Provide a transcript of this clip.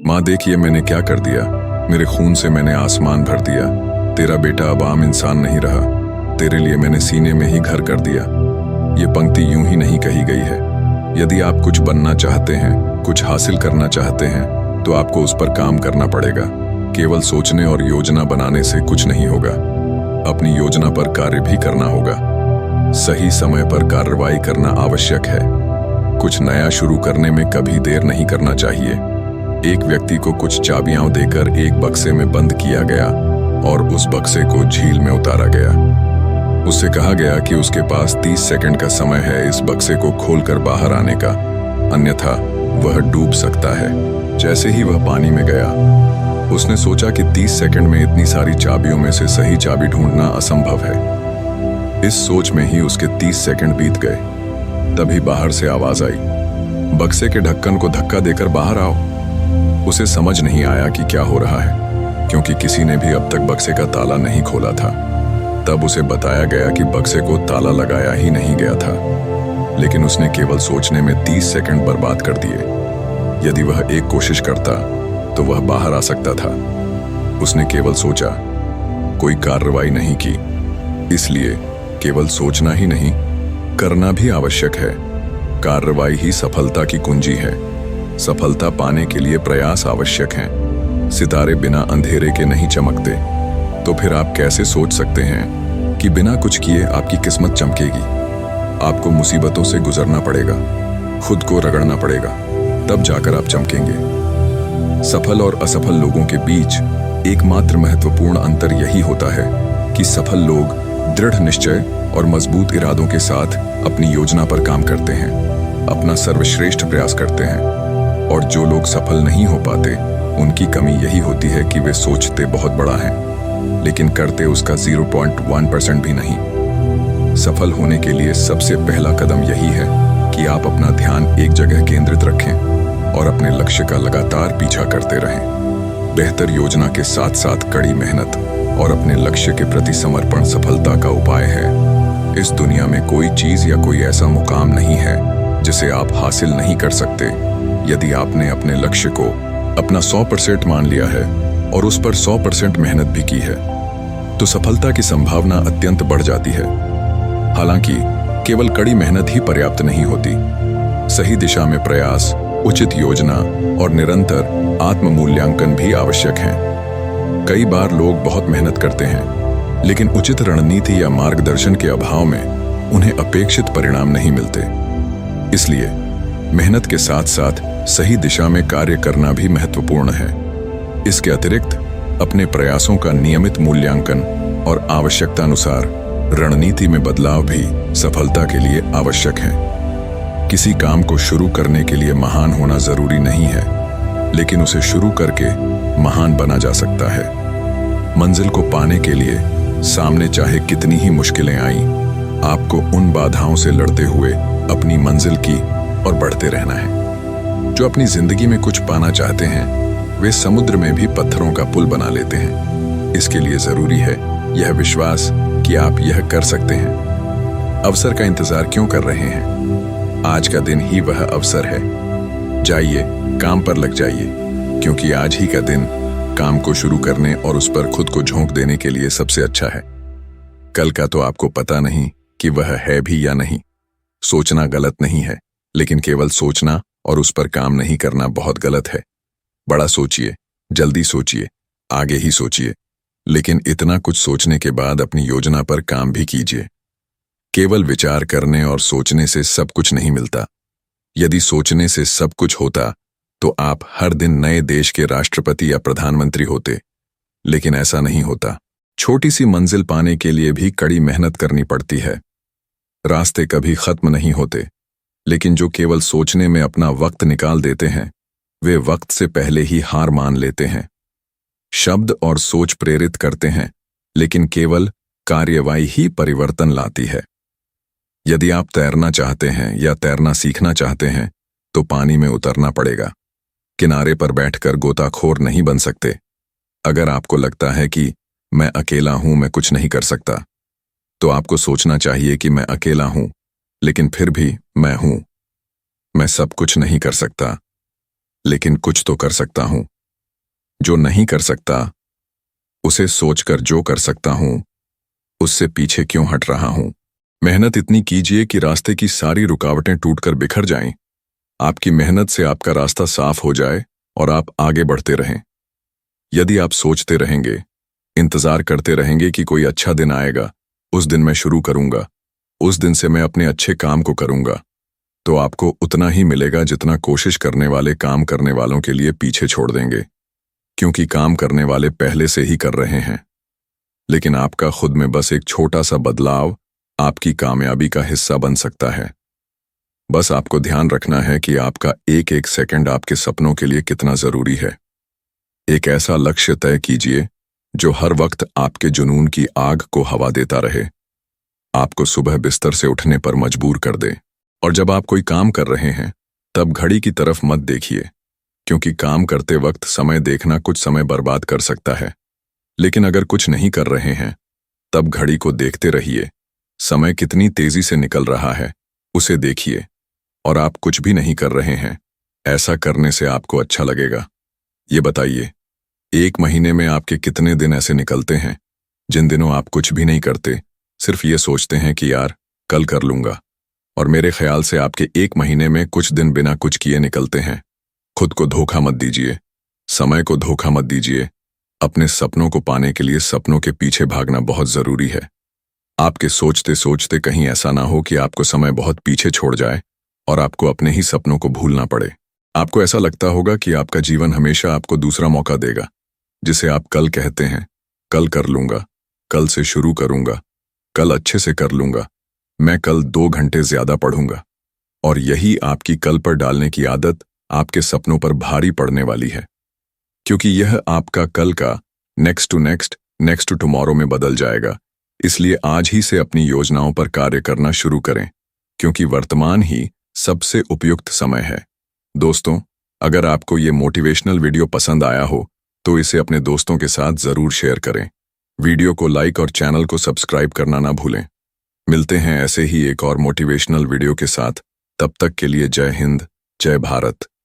माँ देखिए मैंने क्या कर दिया, मेरे खून से मैंने आसमान भर दिया। तेरा बेटा अब आम इंसान नहीं रहा, तेरे लिए मैंने सीने में ही घर कर दिया। ये पंक्ति यूं ही नहीं कही गई है। यदि आप कुछ बनना चाहते हैं, कुछ हासिल करना चाहते हैं, तो आपको उस पर काम करना पड़ेगा। केवल सोचने और योजना बनाने से कुछ नहीं होगा। अपनी योजना पर कार्य भी करना होगा। सही समय पर कार्रवाई करना आवश्यक है। कुछ नया शुरू करने में कभी देर नहीं करना चाहिए। एक व्यक्ति को कुछ चाबियां देकर एक बक्से में बंद किया गया और उस बक्से को झील में उतारा गया। उससे कहा गया कि उसके पास 30 सेकंड का समय है इस बक्से को खोलकर बाहर आने का, अन्यथा वह डूब सकता है। जैसे ही वह पानी में गया, उसने सोचा कि 30 सेकंड में इतनी सारी चाबियों में से सही चाबी ढूंढना असंभव है। इस सोच में ही उसके 30 सेकंड बीत गए। तभी बाहर से आवाज आई, बक्से के ढक्कन को धक्का देकर बाहर आओ। उसे समझ नहीं आया कि क्या हो रहा है, क्योंकि किसी ने भी अब तक बक्से का ताला नहीं खोला था। तब उसे बताया गया कि बक्से को ताला लगाया ही नहीं गया था, लेकिन उसने केवल सोचने में 30 सेकंड बर्बाद कर दिए। यदि वह एक कोशिश करता तो वह बाहर आ सकता था। उसने केवल सोचा, कोई कार्रवाई नहीं की। इसलिए केवल सोचना ही नहीं, करना भी आवश्यक है। कार्रवाई ही सफलता की कुंजी है। सफलता पाने के लिए प्रयास आवश्यक हैं। सितारे बिना अंधेरे के नहीं चमकते। तो फिर आप कैसे सोच सकते हैं कि बिना कुछ किए आपकी किस्मत चमकेगी? आपको मुसीबतों से गुजरना पड़ेगा, खुद को रगड़ना पड़ेगा, तब जाकर आप चमकेंगे। सफल और असफल लोगों के बीच एकमात्र महत्वपूर्ण अंतर यही होता है कि सफल लोग दृढ़ निश्चय और मजबूत इरादों के साथ अपनी योजना पर काम करते हैं, अपना सर्वश्रेष्ठ प्रयास करते हैं। और जो लोग सफल नहीं हो पाते, उनकी कमी यही होती है कि वे सोचते बहुत बड़ा हैं, लेकिन करते उसका 0.1% भी नहीं। सफल होने के लिए सबसे पहला कदम यही है कि आप अपना ध्यान एक जगह केंद्रित रखें और अपने लक्ष्य का लगातार पीछा करते रहें। बेहतर योजना के साथ साथ कड़ी मेहनत और अपने लक्ष्य के प्रति समर्पण सफलता का उपाय है। इस दुनिया में कोई चीज या कोई ऐसा मुकाम नहीं है जिसे आप हासिल नहीं कर सकते। यदि आपने अपने लक्ष्य को अपना 100% मान लिया है और उस पर 100% मेहनत भी की है, तो सफलता की संभावना अत्यंत बढ़ जाती है। हालांकि केवल कड़ी मेहनत ही पर्याप्त नहीं होती। सही दिशा में प्रयास, उचित योजना और निरंतर आत्म मूल्यांकन भी आवश्यक है। कई बार लोग बहुत मेहनत करते हैं, लेकिन उचित रणनीति या मार्गदर्शन के अभाव में उन्हें अपेक्षित परिणाम नहीं मिलते। इसलिए मेहनत के साथ साथ सही दिशा में कार्य करना भी महत्वपूर्ण है। इसके अतिरिक्त अपने प्रयासों का नियमित मूल्यांकन और आवश्यकतानुसार रणनीति में बदलाव भी सफलता के लिए आवश्यक है। किसी काम को शुरू करने के लिए महान होना जरूरी नहीं है, लेकिन उसे शुरू करके महान बना जा सकता है। मंजिल को पाने के लिए सामने चाहे कितनी ही मुश्किलें आईं, आपको उन बाधाओं से लड़ते हुए अपनी मंजिल की और बढ़ते रहना है। जो अपनी जिंदगी में कुछ पाना चाहते हैं, वे समुद्र में भी पत्थरों का पुल बना लेते हैं। इसके लिए जरूरी है यह विश्वास कि आप यह कर सकते हैं। अवसर का इंतजार क्यों कर रहे हैं? आज का दिन ही वह अवसर है। जाइए, काम पर लग जाइए, क्योंकि आज ही का दिन काम को शुरू करने और उस पर खुद को झोंक देने के लिए सबसे अच्छा है। कल का तो आपको पता नहीं कि वह है भी या नहीं। सोचना गलत नहीं है, लेकिन केवल सोचना और उस पर काम नहीं करना बहुत गलत है। बड़ा सोचिए, जल्दी सोचिए, आगे ही सोचिए, लेकिन इतना कुछ सोचने के बाद अपनी योजना पर काम भी कीजिए। केवल विचार करने और सोचने से सब कुछ नहीं मिलता। यदि सोचने से सब कुछ होता तो आप हर दिन नए देश के राष्ट्रपति या प्रधानमंत्री होते, लेकिन ऐसा नहीं होता। छोटी सी मंजिल पाने के लिए भी कड़ी मेहनत करनी पड़ती है। रास्ते कभी खत्म नहीं होते, लेकिन जो केवल सोचने में अपना वक्त निकाल देते हैं, वे वक्त से पहले ही हार मान लेते हैं। शब्द और सोच प्रेरित करते हैं, लेकिन केवल कार्यवाही ही परिवर्तन लाती है। यदि आप तैरना चाहते हैं या तैरना सीखना चाहते हैं, तो पानी में उतरना पड़ेगा। किनारे पर बैठकर गोताखोर नहीं बन सकते। अगर आपको लगता है कि मैं अकेला हूं, मैं कुछ नहीं कर सकता, तो आपको सोचना चाहिए कि मैं अकेला हूं, लेकिन फिर भी मैं हूं। मैं सब कुछ नहीं कर सकता, लेकिन कुछ तो कर सकता हूं। जो नहीं कर सकता उसे सोचकर जो कर सकता हूं उससे पीछे क्यों हट रहा हूं। मेहनत इतनी कीजिए कि रास्ते की सारी रुकावटें टूटकर बिखर जाएं। आपकी मेहनत से आपका रास्ता साफ हो जाए और आप आगे बढ़ते रहें। यदि आप सोचते रहेंगे, इंतजार करते रहेंगे कि कोई अच्छा दिन आएगा, उस दिन मैं शुरू करूंगा, उस दिन से मैं अपने अच्छे काम को करूंगा, तो आपको उतना ही मिलेगा जितना कोशिश करने वाले काम करने वालों के लिए पीछे छोड़ देंगे, क्योंकि काम करने वाले पहले से ही कर रहे हैं। लेकिन आपका खुद में बस एक छोटा सा बदलाव आपकी कामयाबी का हिस्सा बन सकता है। बस आपको ध्यान रखना है कि आपका एक एक सेकंड आपके सपनों के लिए कितना जरूरी है। एक ऐसा लक्ष्य तय कीजिए जो हर वक्त आपके जुनून की आग को हवा देता रहे, आपको सुबह बिस्तर से उठने पर मजबूर कर दे। और जब आप कोई काम कर रहे हैं तब घड़ी की तरफ मत देखिए, क्योंकि काम करते वक्त समय देखना कुछ समय बर्बाद कर सकता है। लेकिन अगर कुछ नहीं कर रहे हैं तब घड़ी को देखते रहिए, समय कितनी तेजी से निकल रहा है उसे देखिए। और आप कुछ भी नहीं कर रहे हैं, ऐसा करने से आपको अच्छा लगेगा। ये बताइए, एक महीने में आपके कितने दिन ऐसे निकलते हैं जिन दिनों आप कुछ भी नहीं करते, सिर्फ ये सोचते हैं कि यार कल कर लूंगा। और मेरे ख्याल से आपके एक महीने में कुछ दिन बिना कुछ किए निकलते हैं। खुद को धोखा मत दीजिए, समय को धोखा मत दीजिए। अपने सपनों को पाने के लिए सपनों के पीछे भागना बहुत जरूरी है। आपके सोचते सोचते कहीं ऐसा ना हो कि आपको समय बहुत पीछे छोड़ जाए और आपको अपने ही सपनों को भूलना पड़े। आपको ऐसा लगता होगा कि आपका जीवन हमेशा आपको दूसरा मौका देगा, जिसे आप कल कहते हैं। कल कर लूंगा, कल से शुरू करूंगा, कल अच्छे से कर लूंगा, मैं कल 2 घंटे ज्यादा पढ़ूंगा। और यही आपकी कल पर डालने की आदत आपके सपनों पर भारी पड़ने वाली है, क्योंकि यह आपका कल का नेक्स्ट टू टुमारो में बदल जाएगा। इसलिए आज ही से अपनी योजनाओं पर कार्य करना शुरू करें, क्योंकि वर्तमान ही सबसे उपयुक्त समय है। दोस्तों, अगर आपको ये मोटिवेशनल वीडियो पसंद आया हो तो इसे अपने दोस्तों के साथ जरूर शेयर करें। वीडियो को लाइक और चैनल को सब्सक्राइब करना ना भूलें। मिलते हैं ऐसे ही एक और मोटिवेशनल वीडियो के साथ। तब तक के लिए जय हिंद, जय भारत।